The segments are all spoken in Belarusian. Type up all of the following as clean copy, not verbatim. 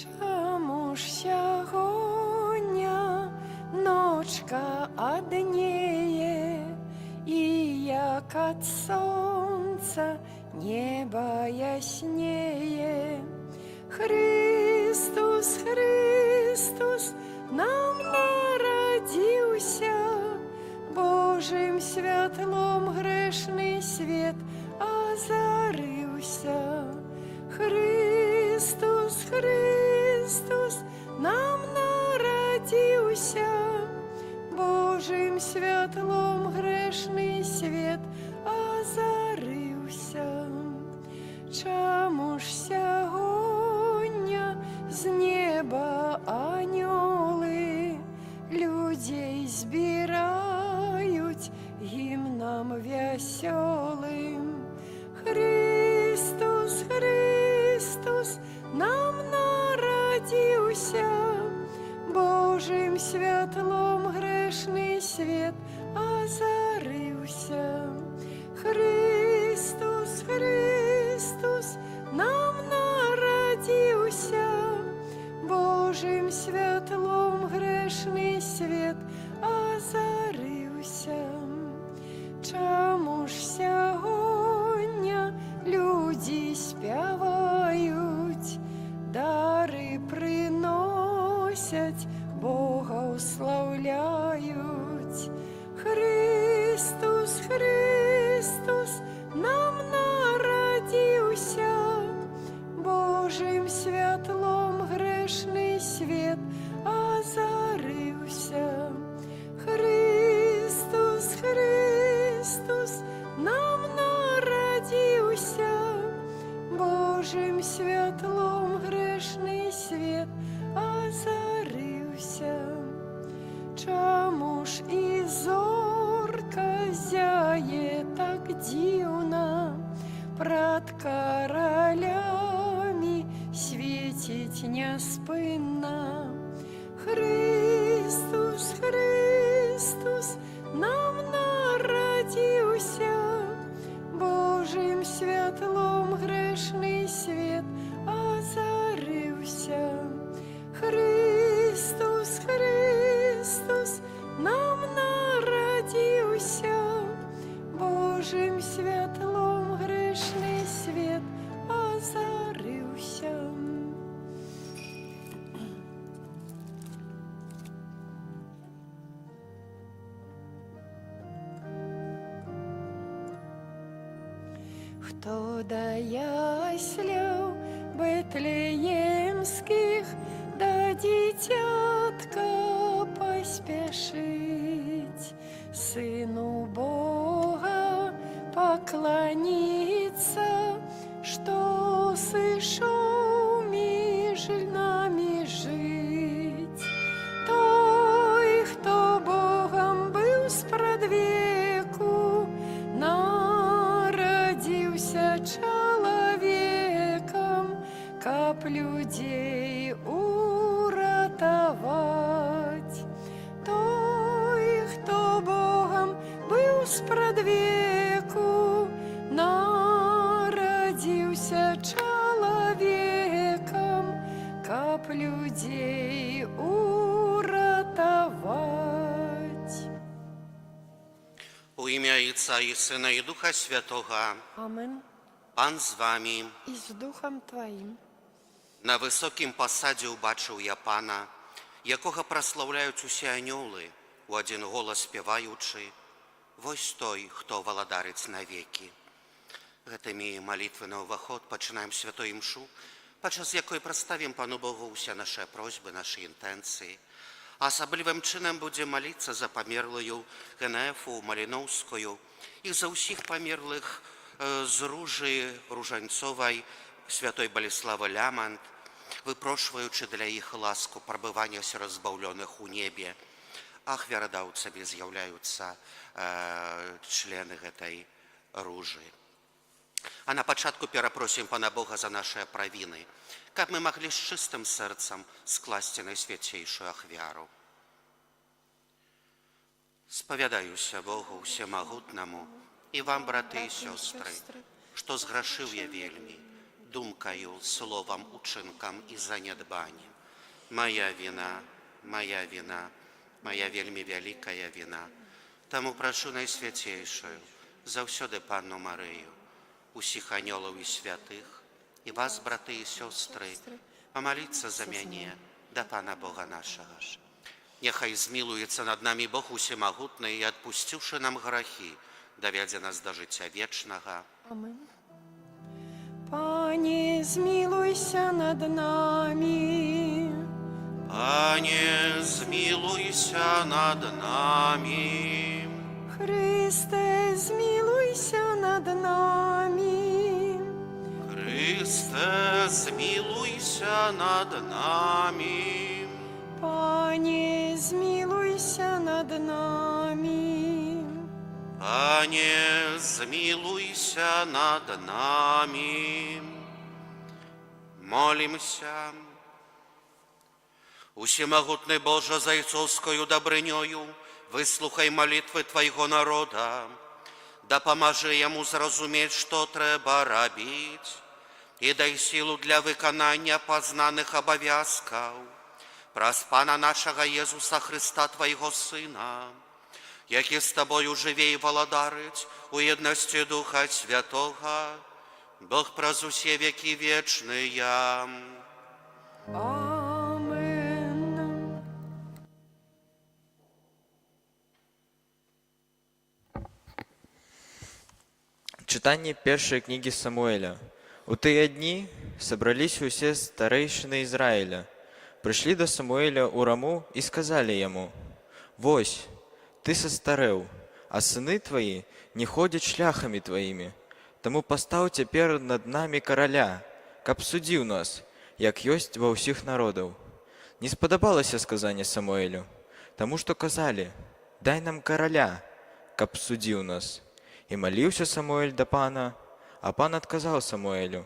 Чаму ж сягоння ночка аднее, і як ад сонца неба яснее. Христос, Христос нам нарадзіўся, Божым святлом грэшны свет азарыўся. Христос, Христос нам нарадзіўся, Божым святлом грэшны свет азарыўся. Чаму ж сягоння з неба анёлы людзей збіраюць гімнам вясёлым? Христос, Христос нам нарадзіўся, Божым святлом грэшны свет азарыўся. Христос, Христос нам нарадзіўся, Божым святлом грэшны свет азарыўся. Чаму ж сягоння людзі спяваюць, дары прыносяць, Бога ўслаўляюць? Христос, Христос нам нарадзіўся, Божым святлом грэшны свет азарыўся. Христос, Христос нам нарадзіўся, Божым святлом грэшны свет азарыўся. Чаму ж і зорка зяе так дзіўна, прад каралямі свеціць няспынна? Христос, Христос нам нарадзіўся, Божым святлом грэшны свет азарыўся. Христос, Христос нам нарадзіўся, Божым святлом грэшны свет азарыўся. Хто да ясляў бэтлеемскіх, да дзіцятка паспяшыць, Сыну Бога пакланіцца, што сышоў між намі жыць. Той, хто Богам быў спрадвеку, нарадзіўся чалавекам, каб людзей уратаваць. Той, хто Богам быў спрадвеку, нарадзіўся чалавекам, каб людзей уратаваць. У імя Отца і Сина і Духа Святого. Амен. Пан з вами. І з духом твоїм. На високім посаді убачив я Пана, якого прославляють усі аньоли, у один голос співаючи: «Вось той, хто валадарить навеки». Гэтымі молитвы на уваход починаємо святую імшу, падчас якої представимо Пану Богу усе наші просьби, наші інтенції. Асаблівым чынам будем молиться за померлую Генефу Малиновскую і за усіх померлих з Ружі Ружанцової, святой Болеславы Лямант, выпрошваючы для іх ласку прабывання разбаўлёных у небе. Ахвярадаўцамі з'яўляюцца члены гэтай ружы. А на пачатку перапросім Пана Бога за нашыя правіны, каб мы маглі з чыстым сэрцам скласці найсвяцейшую ахвяру. Спавядаюся Богу Всемагутнаму і вам, браты і сёстры, што зграшыў я вельмі, думкою, словом, учинком і занедбанням. Моя вина, моя вельми великая вина. Тому прошу Найсвятейшую, заўсёды Панну Марыю, усіх анёлаў і святых, і вас, браты і сёстры, помолиться за мяне да Пана Бога нашага. Няхай змілуецца над намі Бог усемагутны і, адпусціўшы нам грахі, давядзе нас да жыцця вечнага. Амин. Пане, змилуйся над нами. Пане, змілуйся над нами. Христе, змилуйся над нами. Христе, змілуйся над нами. Пане, змилуйся над нами. Пане, змілуйся над нами. Молимся. Усемогутный Боже, зайцовскую добрынёю, выслухай молитвы Твоего народа, да поможи ему зразумець, што трэба рабіць, і дай силу для выканання пазнаных абавязкаў праз Пана нашага Езуса Христа, Твоего Сына, які з Тобою жыве і валадарыць у єдності Духа Святого, Бог праз усе векі вечныя. Амен. Читание первой книги Самуэля. У тыя дні собрались усе старейшины Израиля, пришли до Самуэля у Раму и сказали ему: «Вось, ты состарэў, а сыны твои не ходят шляхами твоими, тому постав теперь над нами короля, каб судзіў нас, як ёсць ва ўсіх народаў». Не спадабалася сказанне Самуэлю, тому что казали: «Дай нам короля, каб судзіў нас». И молился Самуэль да Пана, а Пан отказал Самуэлю: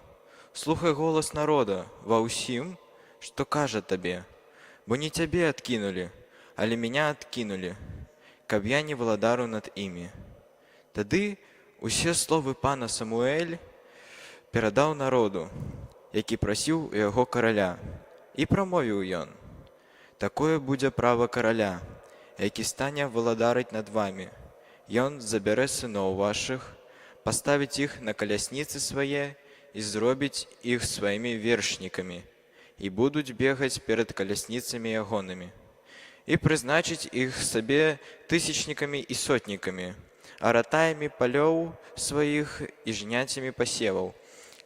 «Слухай голос народа ва ўсім, что кажа табе, бо не тебе откинули, але меня откинули, каб я не владару над ими». Тады усе словы Пана Самуэль перадаў народу, які прасіў у яго караля, і прамовіў ён: «Такое будзе права караля, які стане валадарыць над вами. Ён забярэ сыноў вашых, паставіць іх на калясніцы свае і зробіць іх сваімі вершнікамі, і будуць бегаць перад калясніцамі ягонымі, і прызначыць іх сабе тысячнікамі і сотнікамі, а ратаямі палёў сваіх і жняцямі пасеваў,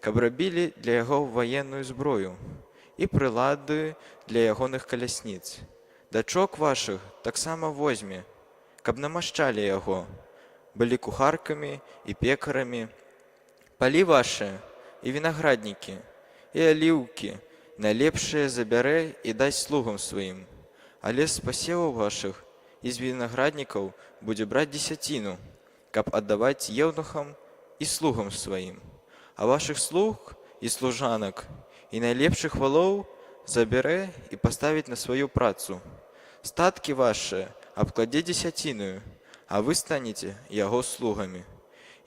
каб рабілі для яго ваенную зброю і прылады для ягоных калясніц. Дачок вашых таксама возьме, каб намашчалі яго, былі кухаркамі і пекарамі. Палі ваши і вінаграднікі, і аліўкі найлепшыя забярэ і даць слугам сваім, але з пасеваў вашых і з вінаграднікаў будзе браць дзесяціну, каб аддаваць еўнухам і слугам сваім. А вашых слуг і служанак і найлепшых валоў забярэ і паставіць на сваю працу. Статкі ваши абкладзе дзесяціную, а вы станеце яго слугамі,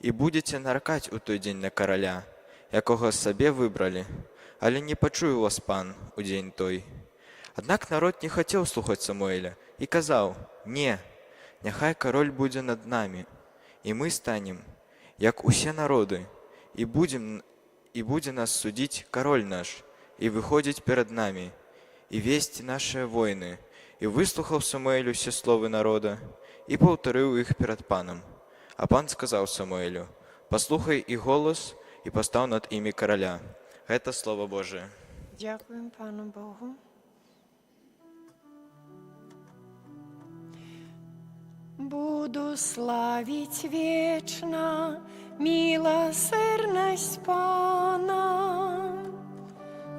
і будзеце наракаць у той дзень на караля, якога сабе выбралі, але не пачуе вас Пан у дзень той». Аднак народ не хацеў слухаць Самуэля і казаў: «Не, няхай кароль будзе над намі, і мы станем, як усе народы, і будзе нас судзіць кароль наш, і выходзіць перад намі, і весці нашыя войны». І выслухаў Самуэль усе словы народа і паўтарыў іх перад Панам. А Пан сказаў Самуэлю: «Паслухай іх голас і пастаў над імі караля». Гэта Слово Божие. Дякуем Пану Богу. Буду славить вечно милосердность Пана.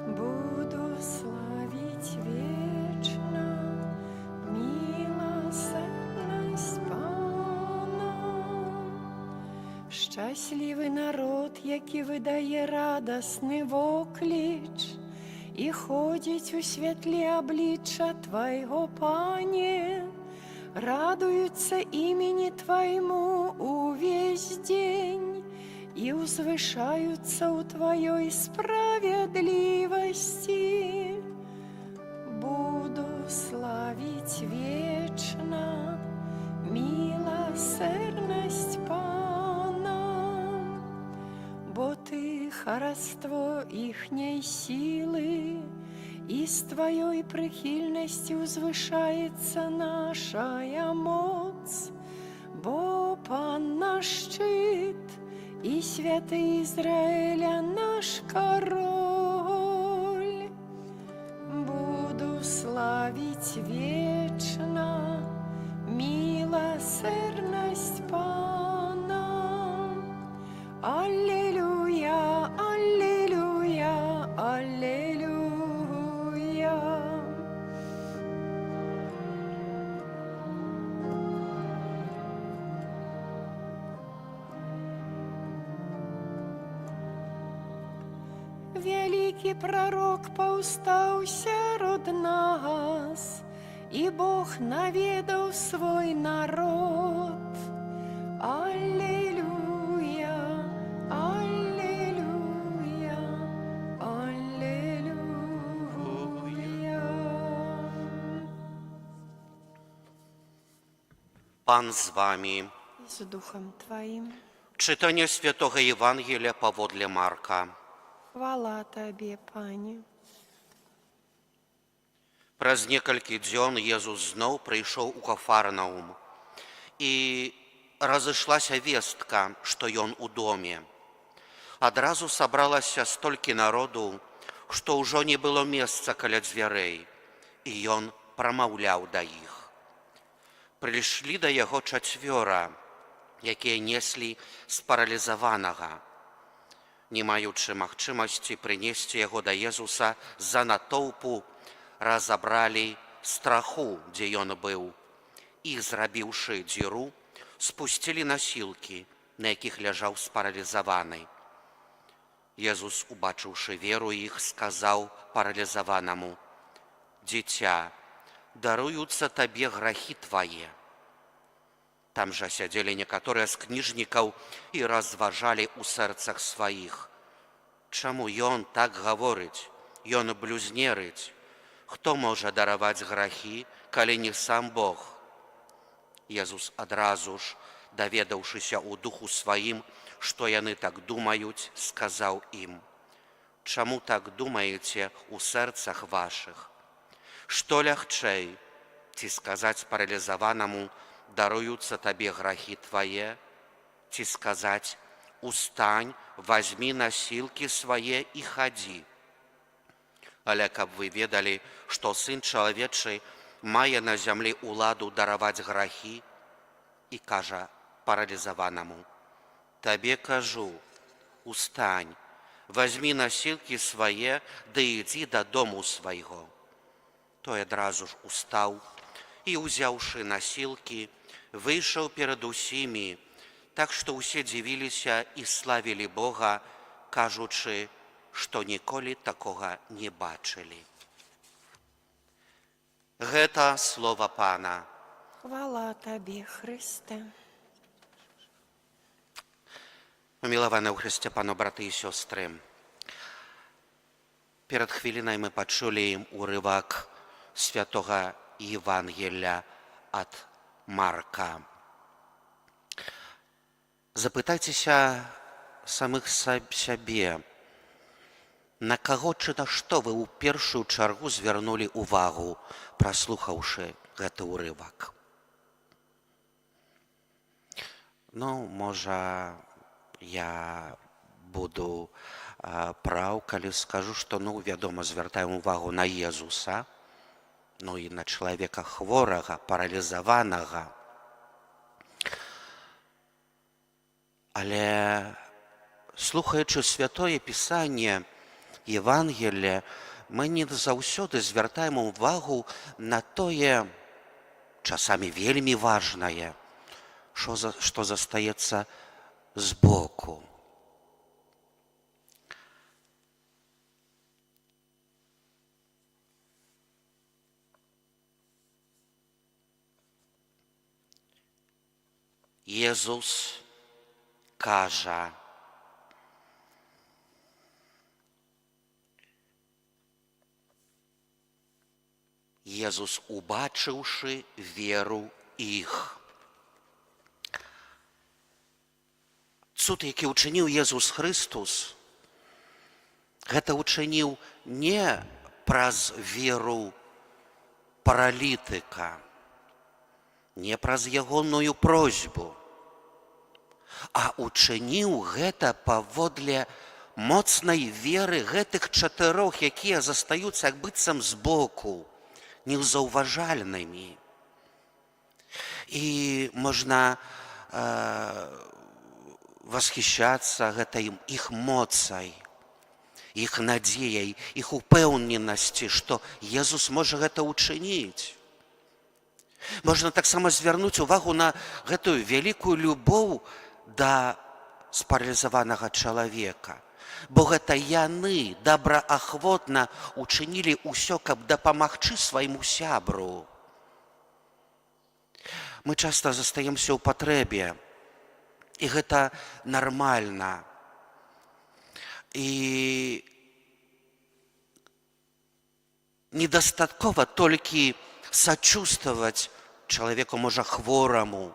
Буду славить вечно милосердность Пана. Щасливий народ, який видає радосний вокліч і ходить у світлі обличчя Твоего, Пане. Радуются имени Твоему увесь день и узвышаются у Твоей справедливости. справедливости. Буду славить вечно милосердность Пана, бо Ты хараство ихней силы, и с Твоей прихильностью возвышается нашая моц, бо Пан наш щит и святый Израиля наш король. Буду славить вечно милосердность Пана. Аллилуйя, аллилуйя, аллилуйя. Великий пророк паўстаўся род нас, и Бог наведаў свой народ. Аллилуйя, аллилуйя, аллилуйя. Пан з вами. И с Духом Твоим. Читання Святого Євангелія паводле Марка. Хвала Табе, Пане. Праз некалькі дзён Езус зноў прыйшоў у Кафарнаум, і разышлася вестка, што ён у доме. Адразу сабралася столькі народу, што ўжо не было месца каля дзвярэй, і ён прамаўляў да іх. Прыйшлі да яго чацвёра, якія неслі спаралізаванага. Не маючы магчымасці прынесці яго да Езуса з-за натоўпу, разабралі страху, дзе ён быў, і, зрабіўшы дзіру, спусцілі насілкі, на якіх ляжаў спаралізаваны. Езус, убачыўшы веру іх, сказаў паралізаванаму: «Дзіця, даруюцца табе грахі твае». Там жа сядзелі некаторыя з кніжнікаў і разважалі ў сэрцах сваіх: «Чаму ён так гаворыць? Ён блюзнерыць. Хто можа дараваць грахі, калі не сам Бог?» Езус адразу ж, даведаўшыся ў духу сваім, што яны так думаюць, сказаў ім: «Чаму так думаеце ў сэрцах вашых? Што лягчэй, ці сказаць паралізаванаму: даруюцца табе грахі твае, ці сказаць: устань, вазьмі насілкі свае і хадзі? Але каб вы ведалі, што Сын чалавечы мае на зямлі ўладу дараваць грахі, і кажа паралізаванаму: табе кажу, устань, вазьмі насілкі свае, ды ідзі дадому свайго. Той адразу ж устаў і, узяўшы насілкі, выйшаў перад усімі, так што ўсе дзівіліся і славілі Бога, кажучы, што ніколі такога не бачылі. Гэта слова Пана. Хвала Табе, Христе. Мілаваныя ў Христе, Пано, браты і сёстры, перад хвілінай мы пачулі урывак Святога Євангелія ад Марка. Запытайцеся самых сябе, на каго ці на што вы ў першую чаргу звярнулі ўвагу, праслухаўшы гэты ўрывак? Ну, можа, я буду праў, калі скажу, што, вядома, звяртаем увагу на Езуса, і на чалавека хворага, паралізаванага. Але, слухаючы Святое Пісанне, Євангеліє, мы не заўсёды звяртаем увагу на тое, часамі вельмі важнае, што застаецца збоку. Єзус каже: Езус, убачыўшы веру іх. Цуд, які ўчыніў Езус Христус, гэта ўчыніў не праз веру паралітыка, не праз ягоную просьбу, а ўчыніў гэта паводле моцнай веры гэтых чатырох, якія застаюцца як быццам збоку, неўзаўважальнымі. І можна восхищацца гэтай іх моцай, іх надзеяй, іх упэўненасці, што Езус можа гэта ўчыніць. Можна таксама звярнуць увагу на гэтую вялікую любоў да спаралізаванага чалавека. Бо гэта яны добраахвотна учынілі ўсё, каб дапамагчы свайму сябру. Мы часта застаемся ў патрэбе, і гэта нармальна. І недастаткова толькі сачувстваваць чалавеку, можа, хвораму,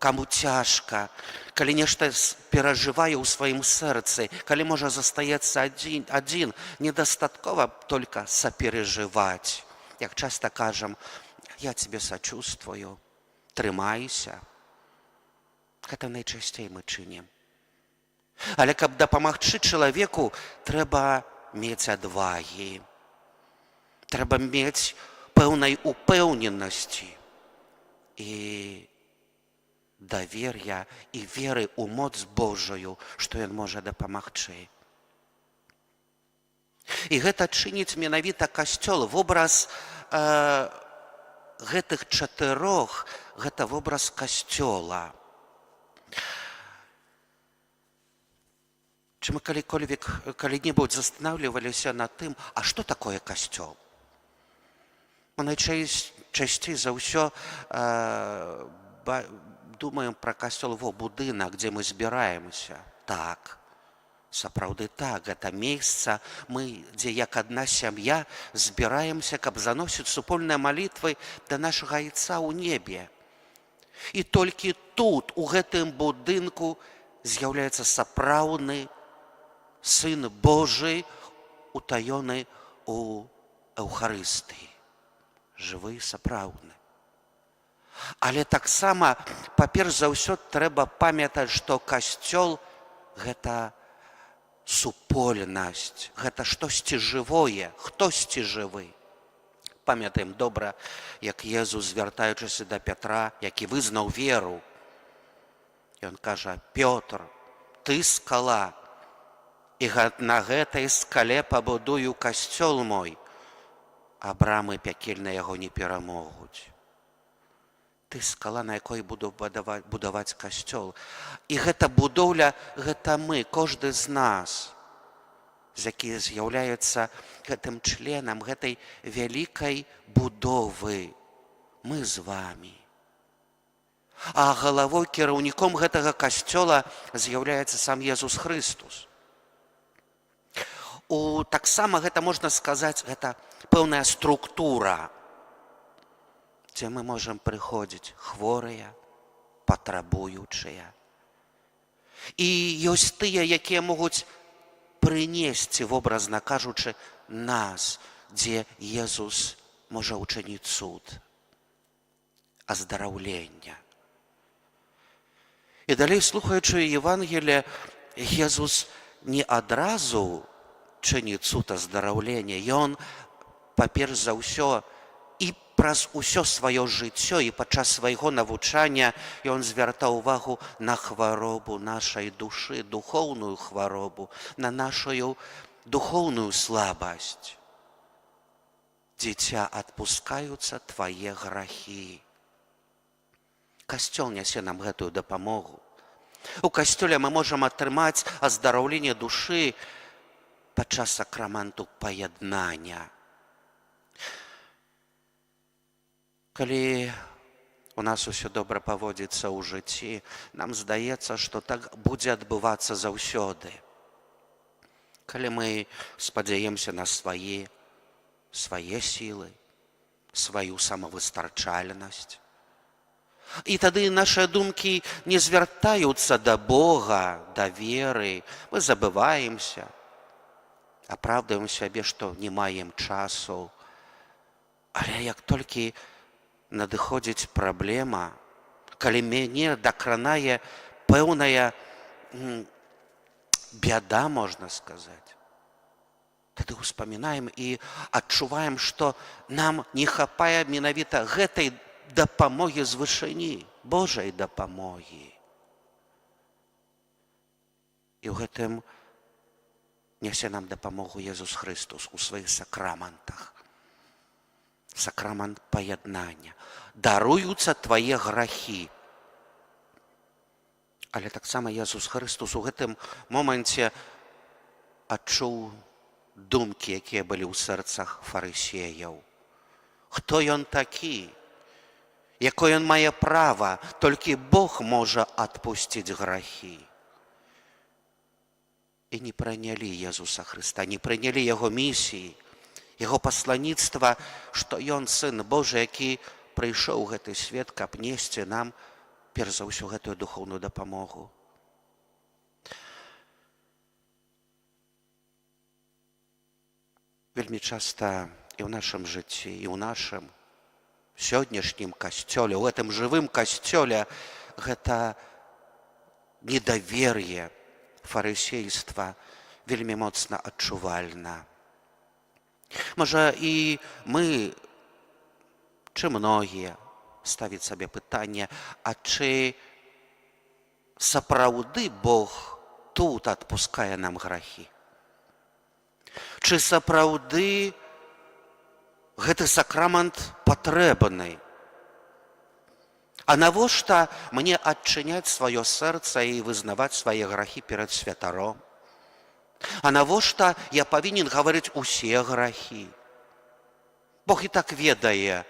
каму цяжка, калі нешта перажывае ў сваім сэрцы, калі, можа, застаецца адзін, недастаткова толькі саперажываць. Як часта кажам, я цябе сачувствую, трымайся. Гэта найчасцей мы чынім. Але каб дапамагчы чалавеку, трэба мець адвагі, трэба мець пэўнай упэўненасці і давер'я і веры ў моц Божую, што ён можа дапамагчы. І гэта чыніць менавіта Касцёл. Вобраз гэтых чатырох – гэта вобраз Касцёла. Чи ми коли-небудь застанавливалися над тим, а що таке Костьол? Ми найчастіше за все думаємо про Костьол, будинок, де ми збираємося. Так, сапраўды так, гэта месца, дзе як адна сям'я збіраемся, каб заносіць супольныя малітвы да нашага Айца ў небе. І толькі тут, у гэтым будынку, з'яўляецца сапраўдны Сын Божий, утаёны у Эўхарыстыі. Жывы, сапраўдны. Але таксама, паперш за ўсё, трэба памятаць, што Касцёл – гэта супольнасць, гэта штосьці жывое, хтосьці жывы. Памятаем добра, як Езус, звяртаючыся да Пятра, які вызнаў веру. Ён кажа: «Пётр, ты скала, і на гэтай скале пабудую касцёл мой, а брамы пякельныя яго не перамогуць». Ты скала, на якой буду будаваць касцёл. І гэта будоўля, гэта мы, кожны з нас, які з'яўляецца гэтым членам гэтай вялікай будовы. Мы з вамі. А галавой, кіраўніком гэтага касцёла з'яўляецца сам Езус Христус. Таксама гэта, можна сказаць, гэта пэўная структура, дзе мы можам прыходзіць хворыя, патрабуючыя. І ёсць тыя, якія могуць прынесці, вобразна кажучы, нас, дзе Езус можа ўчыніць цуд, аздараўлення. І далей, слухаючы Евангелие, Езус не адразу чыніць цуд аздараўлення. Ён, паперш за ўсё, і праз усё сваё жыццё, і падчас свайго навучання ён звяртаў увагу на хваробу нашай душы, духоўную хваробу, на нашу духоўную слабасць. «Дзіця, адпускаюцца твае грахі». Касцёл нясе нам гэтую дапамогу. У касцёле мы можам атрымаць аздараўленне душы падчас сакраменту паяднання. Калі у нас усё добра паводзіцца ў жыцці, нам здаецца, што так будзе адбывацца заўсёды. Калі мы спадзяемся на свае сілы, сваю самавыстарчальнасць. І тады нашыя думкі не звяртаюцца да Бога, да веры. Мы забываемся, апраўдваем сябе, што не маем часу. Але як толькі надыходзіць праблема, калі мяне дакранае пэўная бяда, можна сказаць, тады ўспамінаем і адчуваем, што нам не хапае менавіта гэтай дапамогі з вышыні, Божай дапамогі. І ў гэтым нясе нам дапамогу Езус Христос у сваіх сакрамантах. Сакрамант паяднання. Даруюцца твае грахі. Але таксама Езус Христос у гэтым моманце адчуў думкі, якія былі ў сэрцах фарысеяў. Хто ён такі? Якое ён мае права? Толькі Бог можа адпусціць грахі. І не прынялі Езуса Хрыста, не прынялі яго місіі, яго пасланіцтва, што ён Сын Божы, які прыйшоў у гэты свет, каб несці нам, перш за ўсё, гэтую духоўную дапамогу. Вельмі часта і ў нашым жыцці, і ў нашым сённяшнім касцёле, у гэтым жывым касцёле гэта недавер'е, фарысейства вельмі моцна адчувальна. Можа, і мы, чи многія, ставіць сабе пытанне, а чи сапраўды Бог тут адпускае нам грахі? Чи сапраўды гэты сакрамант патрэбны? А навошта мне адчыняць сваё сэрца і вызнаваць свае грахі перад святаром? А навошта я павінен гаварыць усе грахі? Бог і так ведае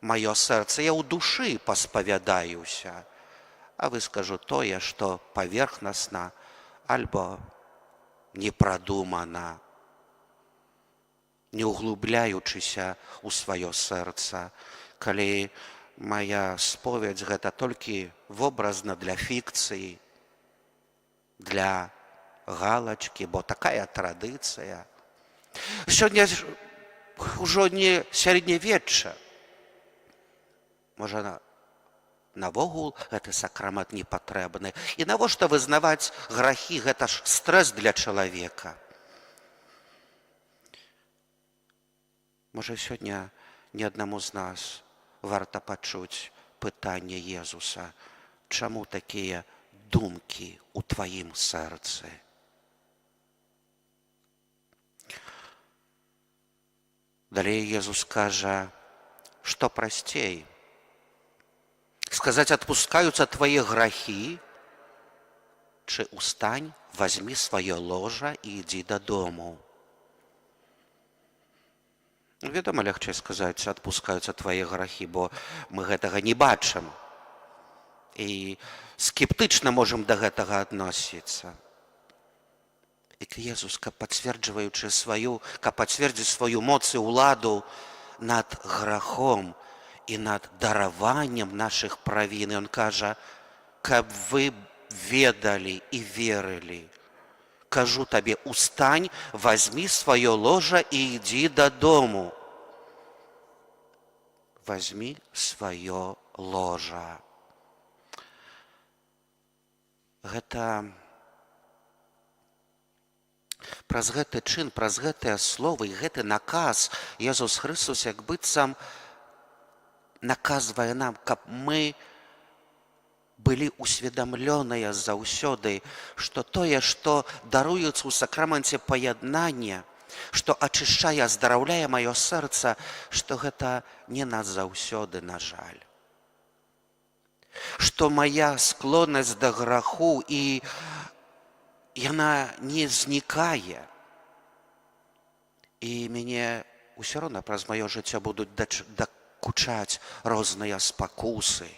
маё сэрца. Я ў душы паспавядаюся, а выскажу тое, што паверхнасна альбо непрадумана, не углубляючыся ў сваё сэрца. Калі моя споведь гэта толькі вобразна для фікцыі, для галачкі, бо такая традыцыя. Сёння ўжо не сярэднявечча. Можа, навогул гэты сакрамант не патрэбны. І навошта вызнаваць грахі? Гэта ж стрэс для чалавека. Можа, сёння ні аднаму з нас варта пачуць пытанне Езуса. Чаму такія думкі ў тваім сэрцы? Далей Езус кажа, што прасцей? Сказаць, адпускаюцца твае грахі, чы устань, вазьмі сваё ложа і ідзі дадому. Вядома, лягчэй сказаць, адпускаюцца твае грахі, бо мы гэтага не бачым. І скептычна можам да гэтага адносіцца. І Езус, каб пацверджваючы каб пацвердзіць сваю моц і ўладу над грахом і над дараваннем нашых правін, ён кажа, каб вы ведалі і верылі. Кажу табе, устань, вазьмі сваё ложа і ідзі дадому. Вазьмі сваё ложа. Гэта праз гэты чын, праз гэтыя словы і гэты наказ Езус Христос як быццам наказвае нам, каб мы былі усведамлёныя заўсёды, што тое, што даруецца ў сакраманце паяднання, што ачышчае, аздараўляе маё сэрца, што гэта не назаўсёды, на жаль. Што мая склоннасць да граху, і яна не знікае. І мяне ўсё роўна праз маё жыццё будуць дакучаць розныя спакусы.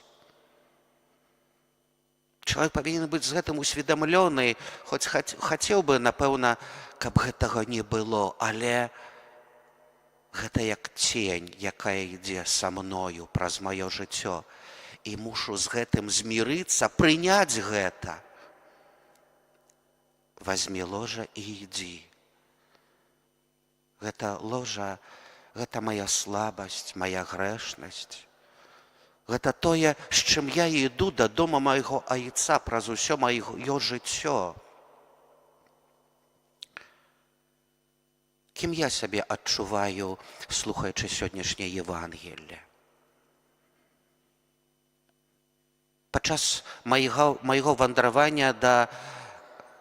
Чалавек павінен быць з гэтым усведамлёны, хоць хацеў бы, напэўна, каб гэтага не было, але Гэта як цень, якая ідзе са мною праз маё жыццё. І мушу з гэтым змірыцца, прыняць гэта. Вазьмі ложа і ідзі. Гэта ложа, гэта мая слабасць, мая грэшнасць. Гэта тое, з чым я іду да дома майго айца праз усё маё жыццё. Кім я сябе адчуваю, слухаючы сённяшняе Євангелле? Падчас майго вандравання да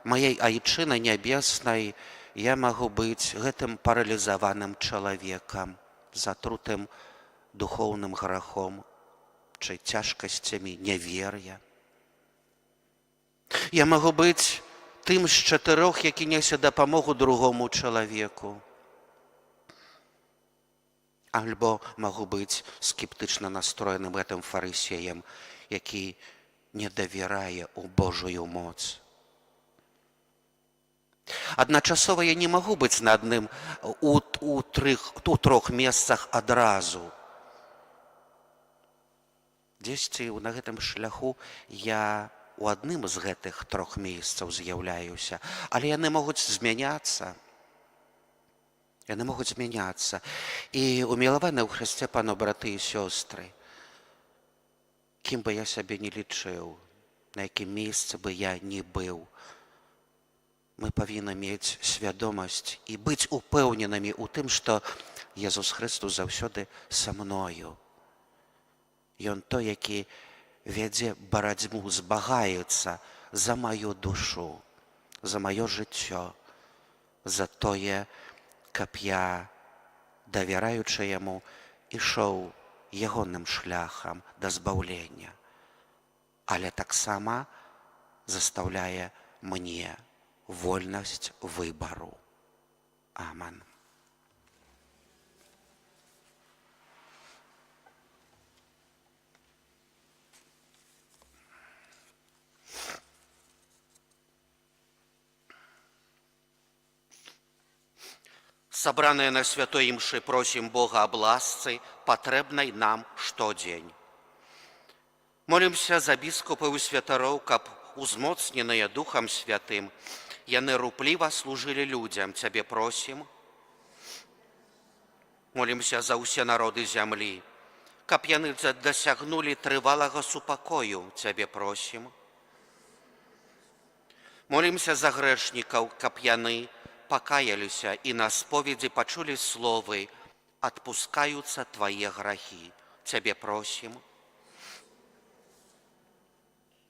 маей айчыны нябеснай я магу быць гэтым паралізаваным чалавекам, затрутым духоўным грахом чи цяжкасцямі нявер'я. Я магу быць тым з 4, які нясе дапамогу другому чалавеку. Альбо магу быць скептычна настроеным гэтым фарысеем, які не давярае ў Божую моц. Адначасова я не магу быць на адным у 3 месцах адразу. Дзесьці на гэтым шляху я у адным з гэтых 3 месцаў з'яўляюся, але яны могуць змяняцца. Яны могуць змяняцца. І умілаваныя ў Хрысце пану браты і сёстры, кім бы я сябе не лічыў, на якім месцы бы я не быў, мы павінны мець свядомасць і быць упэўненымі ў тым, што Езус Хрыстос заўсёды са мною. Ён той, які вядзе барацьбу, змагаецца за маю душу, за маё жыццё, за тое, каб я, давяраючы яму, ішоў ягоным шляхам да збаўлення, але таксама застаўляе мне вольнасць выбару. Аман. Сабраныя на святой імшы просім Бога аб ласцы, патрэбнай нам штодзень. Молімся за біскупаў і святароў, каб узмоцненыя Духам Святым яны рупліва служылі людзям, Цябе просім. Молімся за ўсе народы зямлі, каб яны дасягнулі трывалага супакою, Цябе просім. Молімся за грэшнікаў, каб яны пакаяліся і на споведзі пачулі словы «Адпускаюцца твае грахі». Цябе просім.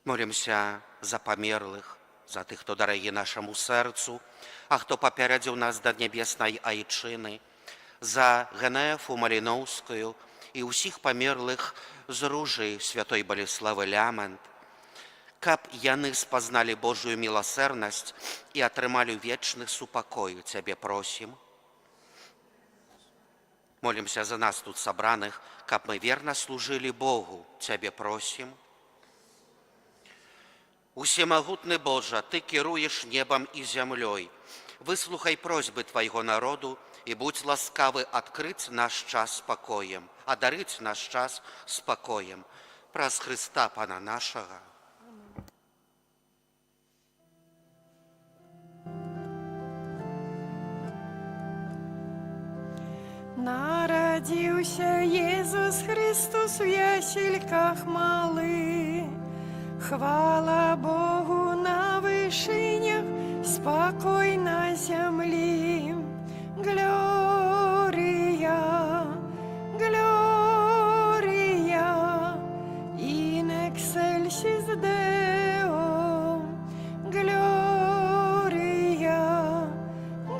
Молімся за памерлых, за тых, хто дарагі нашаму сэрцу, а хто папярэдзіў нас да нябеснай айчыны, за Генефу Маліноўскую і ўсіх памерлых з Ружы святой Баліславы Лямант, каб яны спазналі Божую міласэрнасць і атрымалі вечны супакой, Цябе просім. Молімся за нас тут сабраных, каб мы верна служылі Богу, Цябе просім. Усемагутны Божа, Ты кіруеш небам і зямлёй. Выслухай просьбы Твайго народу і будь ласкавы адкрыць наш час спакоем, адарыць наш час спакоем. Праз Хрыста Пана нашага. Народился Иисус Христос в ясельках малых. Хвала Богу на вышинях, спокой на земли. Глория, Глория, in excelsis Deo. Gloria,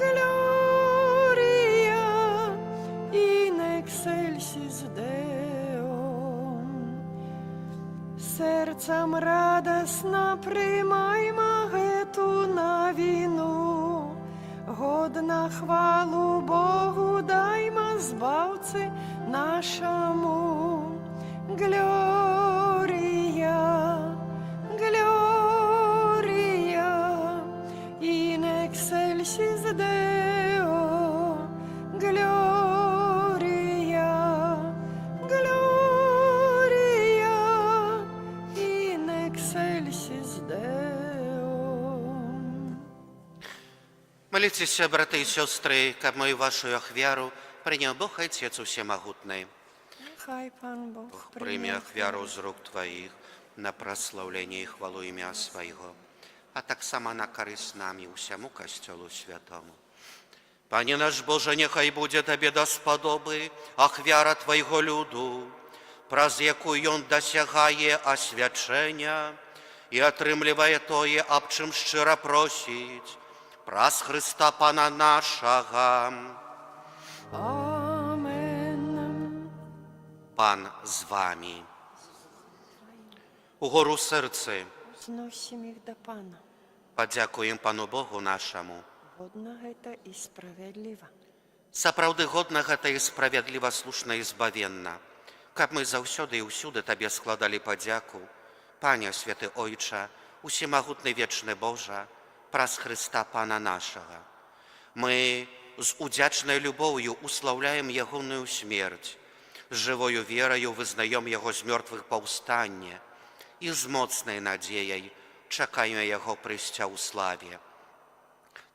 Gloria, in excelsis Deo. Серцем радосно приймаймо эту новину, годна хвалу Богу даймо збавці нашому. Глорія, Глорія, in excelsis Deo. Gloria. Молитесь, браты и сестры, как мою вашу ахвяру принял Бог Отец Всемогутный. Хай Пан Бог Прими ахвяру з рук Твоих на прославление и хвалу имя Своего, а так само на корысть нам и всему Костелу Святому. Пане наш Боже, нехай буде Тебе досподоби ахвяра Твоего люду, праз якую он досягає освячення и отрымливая тое, об чим щиро просить, праз Христа Пана нашого. Амен. Пан з вами. Угору серце Зносим их до Пана. подякуємо Пану Богу нашому. Годно это и справедливо. Сапраўды годна гэта і справядліва, слушна і збавенна, каб мы заўсёды і ўсюды Табе складалі падзяку, Пане Святы Ойча, усемагутны вечны Божа, праз Христа Пана нашага. Мы з удзячнай любоўю услаўляем ягоную смерць, з жывою вераю вызнаем яго з мёртвых паўстанне і з моцнай надзеяй чакаем яго прыйсця ў славе.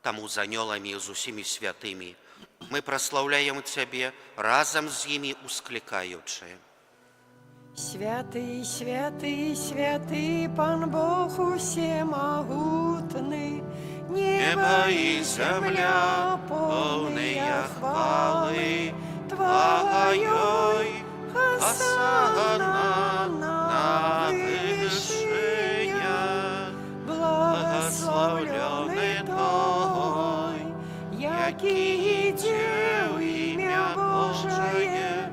Таму з анёламі і з усімі святымі мы праслаўляем Цябе разам з імі усклікаючы. Святый, святый, святый, Пан Бог усемогутный, небо и земля полные хвалы Твоей. Хосанна на вышинях, благословленный Той, який идел имя Божие.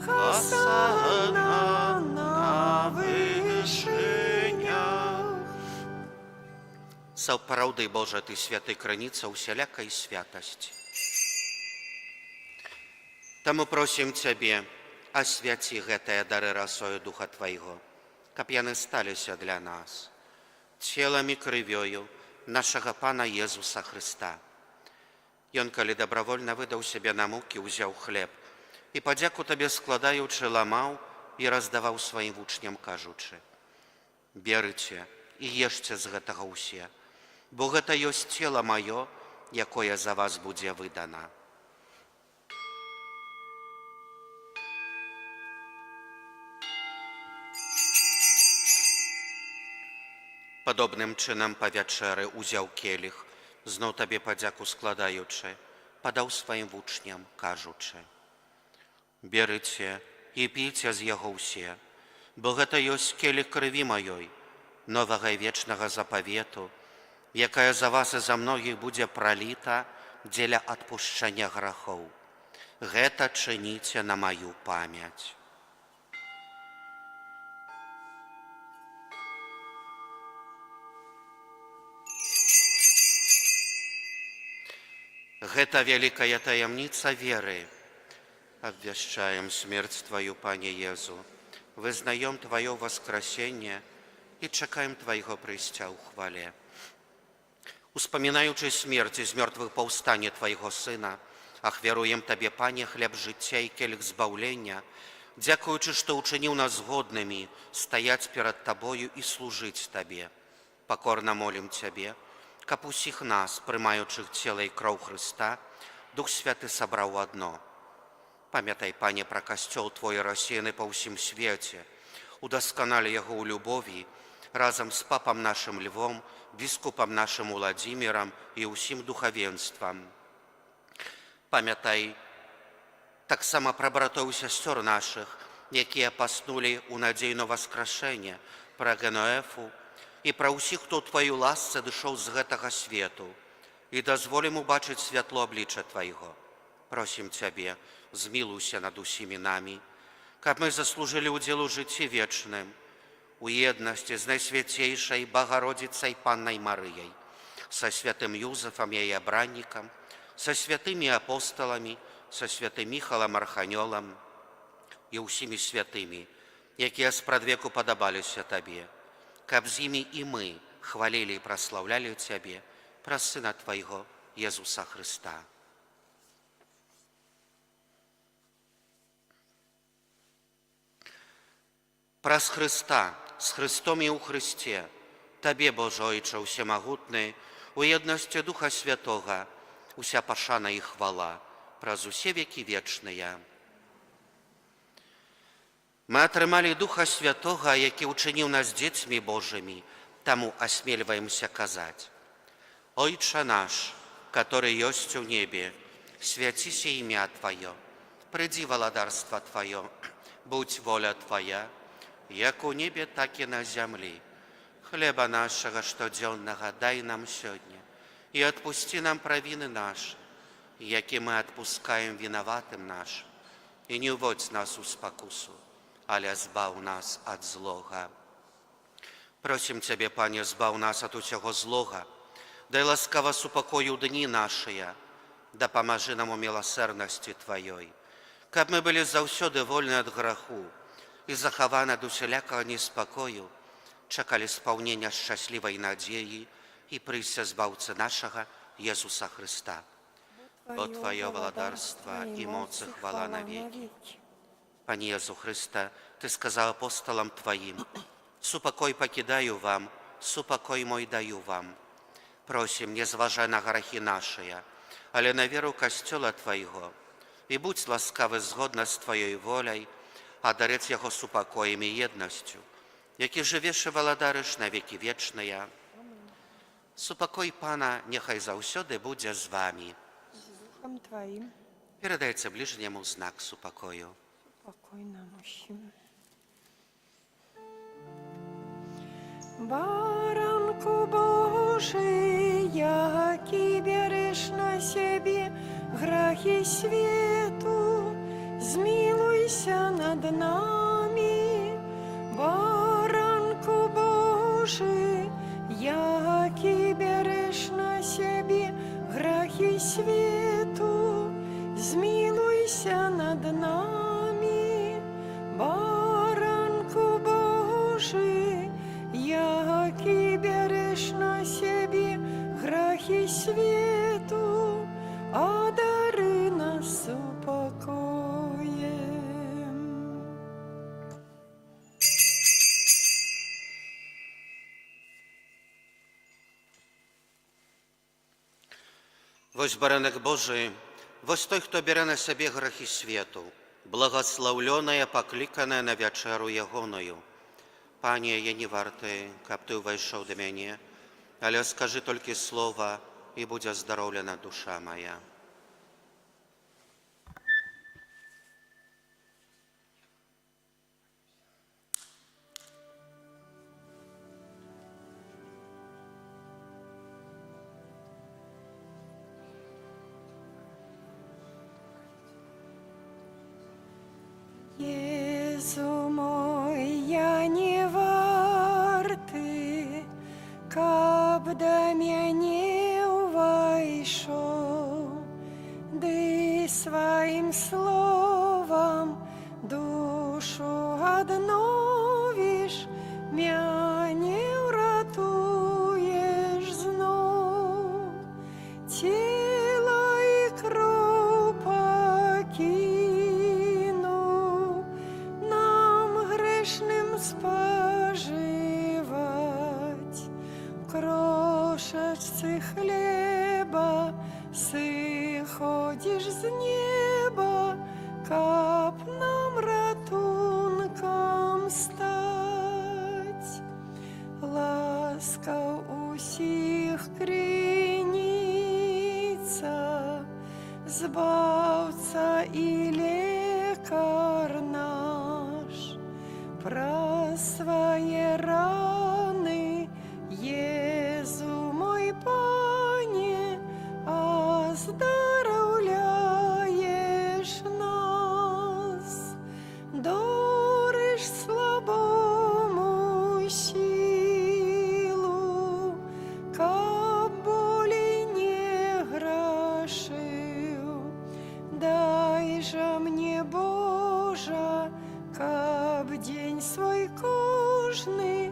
Хосанна на вышинях. Сапраўды, Божа, Ты святы крыніца усялякай святасці. Таму просім Цябе, асвяці гэтыя дары расою Духа Твайго, каб яны сталіся для нас целам і крывёю нашага Пана Езуса Христа. Ён, калі добравольна выдаў сябе на мукі, узяў хлеб і падзяку Табе складаючы ламаў і раздаваў сваім вучням, кажучы: «Берыце і ешце з гэтага ўсе, бо гэта ёсць цела маё, якое за вас будзе выдана». Падобным чынам па вячэры узяў келіх, зноў Табе падзяку складаючы, падаў сваім вучням, кажучы: «Берыце і піце з яго ўсе, бо гэта ёсць келіх крыві маёй, новага і вечнага запавету, якая за вас і за многіх будзе праліта дзеля адпушчання грахоў. Гэта чыніце на маю памяць». Гэта вялікая таямніца веры. Абвяшчаем смерць Твою, Пане Езу, вызнаем Твоё воскресенье і чакаем Твайго прыйсця ў хвале. Успамінаючы смерць з мёртвых паўстанне Твайго Сына, ахвяруем Табе, Пане, хлеб жыцця і келіх збаўлення, дзякуючы, што ўчыніў нас годнымі стаяць перад Табою і служыць Табе. Пакорна молім Цябе, каб усіх нас, прымаючых цела і кроў Христа, Дух Святы сабраў адно. Памятай, Пане, пра касцёл Твой рассеяны па ўсім свеце, удасканалі яго ў любові разам з папам нашым Львом, біскупам нашым Уладзімірам і ўсім духавенствам. Памятай таксама пра братоў і сясцёр нашых, якія паснулі ў надзейно васкрашэнне, пра Геноэфу і пра ўсіх, хто ў Тваю ласцы дышоў з гэтага свету, і дазволім убачыць святло аблічча Твайго. Просім Цябе, змілуйся над усімі намі, каб мы заслужылі ўдзел у жыцці вечным, у еднасці з найсвяцейшай Багародзіцай Паннай Марыяй, са святым Юзефам яе абраннікам, са святымі апосталамі, са святым Міхалам Арханёлам і ўсімі святымі, якія спрадвеку падабаліся Табе, каб з імі і мы хвалілі і праслаўлялі Цябе праз Сына Твайго Езуса Христа. Праз Христа, з Христом і ў Христе, Табе, Божа Ойча Усемагутны, у еднасці Духа Святога, уся пашана і хвала праз усе векі вечныя. Мы атрымалі Духа Святога, які ўчыніў нас дзецьмі Божымі, таму асмельваемся казаць: Ойча наш, который ёсць у небе, свяціся імя Твоё, прыйдзі валадарства Твоё, будь воля Твоя, як у небе, так і на зямлі. Хлеба нашага штодзённага дай нам сёння, і адпусці нам правіны нашы, які мы адпускаем вінаватым нашым, і не ўводзь нас у спакусу, але збаў нас ад злога. Просім Цябе, Пане, збаў нас ад усяго злога, дай ласкава супакою дні нашыя, дапамажы нам у міласэрнасці Тваёй, каб мы былі заўсёды вольны ад граху і захаваны ад усялякага неспакою, чакалі спаўнення шчаслівай надзеі і прыйсця збаўцы нашага Езуса Хрыста. Бо Твоё валадарства і моц і хвала навекі. Пане Езу Хрыста, Ты сказаў апостолам Твоим: супакой пакідаю вам, супакой мой даю вам. Просім, не зважай на грахі нашыя, але на веру Касцёла Твайго, і будь ласкавы згодна з Твоёй воляй, адарэць яго супакоем і еднасцю, які жывеш і валадарыш на векі вечныя. Супакой Пана няхай заўсёды будзе з вамі. Духом Твоим. Перадайце ближняму знак супакою. Покой нам усім. Баранку Божий, який береш на себе грахи свету, змилуйся над нами. Баранку Божий, який береш на себе грахи свету, змилуйся над нами. Баранку Божий, який береш на себе грахи свету, одари нас упокоем. Вось баранак Божий, вось той, хто бере на сябе грахі свету, благословленая, пакліканая на вячэру ягоную. Пане, я не варты, каб Ты ўвайшоў да мяне, але скажы толькі слова, і будзе здароўлена душа моя. Езу мой, я не варты, каб да мяне увайшоў, ды сваім словам душу адновіш, мяне ўратуеш зноў. Цела і кроў пакінуў, нам грэшным спажываць, крошачцы хлеба сыходзіш з неба, каб нам ратункам стаць. Ласкаў усіх крыніца, збаўца і лекар наш, праз свае раны, Езу мой Пане, аздараўляеш нас, дорыш слабому сілу, каб болей не грашыў. Дай жа мне, Божа, каб дзень свой кожны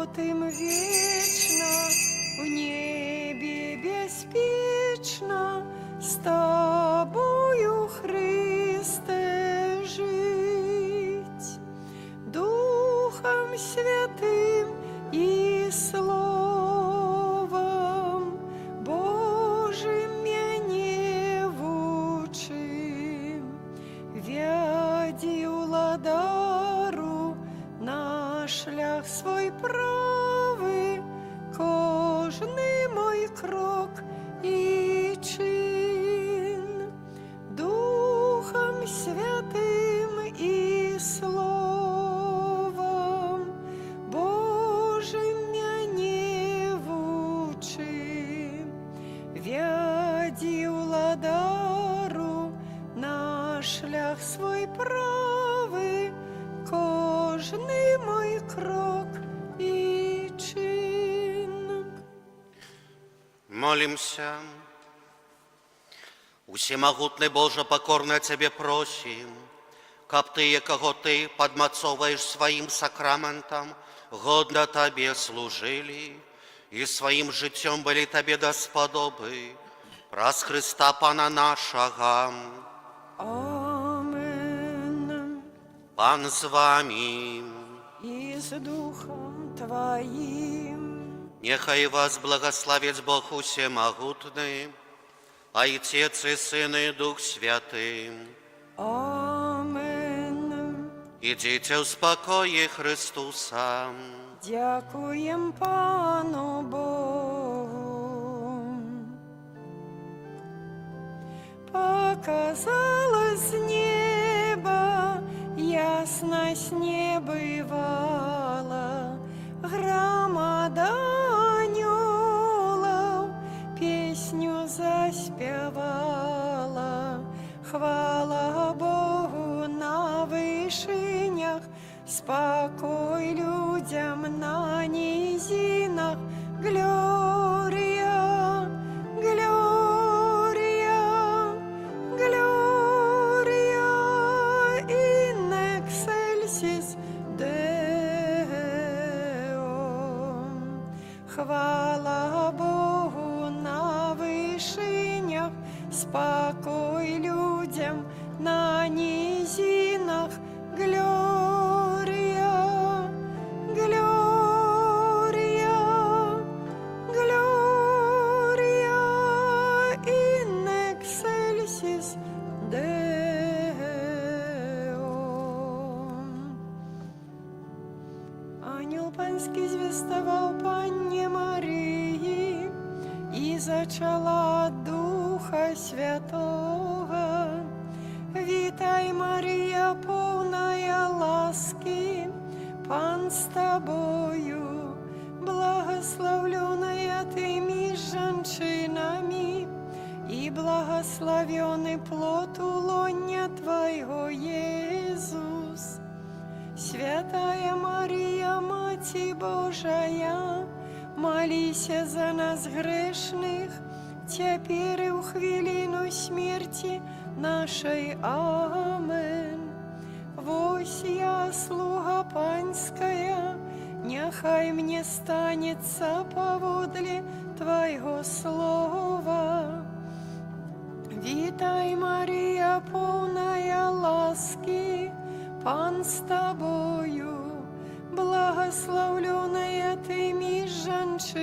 святым вечно, в небе беспечно, с тобою, Христе, жить. Духом Святым и Словом Божим меня вучи, вяді уладару на шлях свой правий, кожний мой крок і чин. Духом Святим і Словом Божим меня вучи, вяді уладару на шлях свой правий, кожний мой крок і чин. Молимся. Усемагутны Боже, покорно Тебе просим, каб Ты, кого Ты подмацоваешь своим сакраментом, годно Тебе служили и своим життем были Тебе досподобы. Праз Христа Пана нашего. Амен. Пан з вами. И с Духом Твоим. Нехай вас благословит Бог Усемогутный, Отец и Сын и Дух Святый. Амен. Идите в спокое Христуса. Дякуем Пану Богу. Показалось небо, ясность не бывала, громада анёлов песню заспевала. Хвала Богу на вышинях, спокой людям на низинах. Глория, Глория, Глория in excelsis Deo. Хвала Богу на вышинях, спокой людям на низинах. Глория, Глория, Глория in excelsis Deo. Ангел Панський звестовал Панне Марии, и зачала от Духа Святого. Витай, Мария, полная ласки, Пан с тобою, благословленная ты меж женщинами, и благословенный плод улоня Твоего, Иисус. Святая Мария, Мати Божия, молись за нас грешных, теперь и в хвилину смерти нашей. Амен. Вось я, слуга Панская, нехай мне станется поводле Твоего слова. Витай, Мария, полная ласки, Пан с тобою, благословленная ты меж женщин.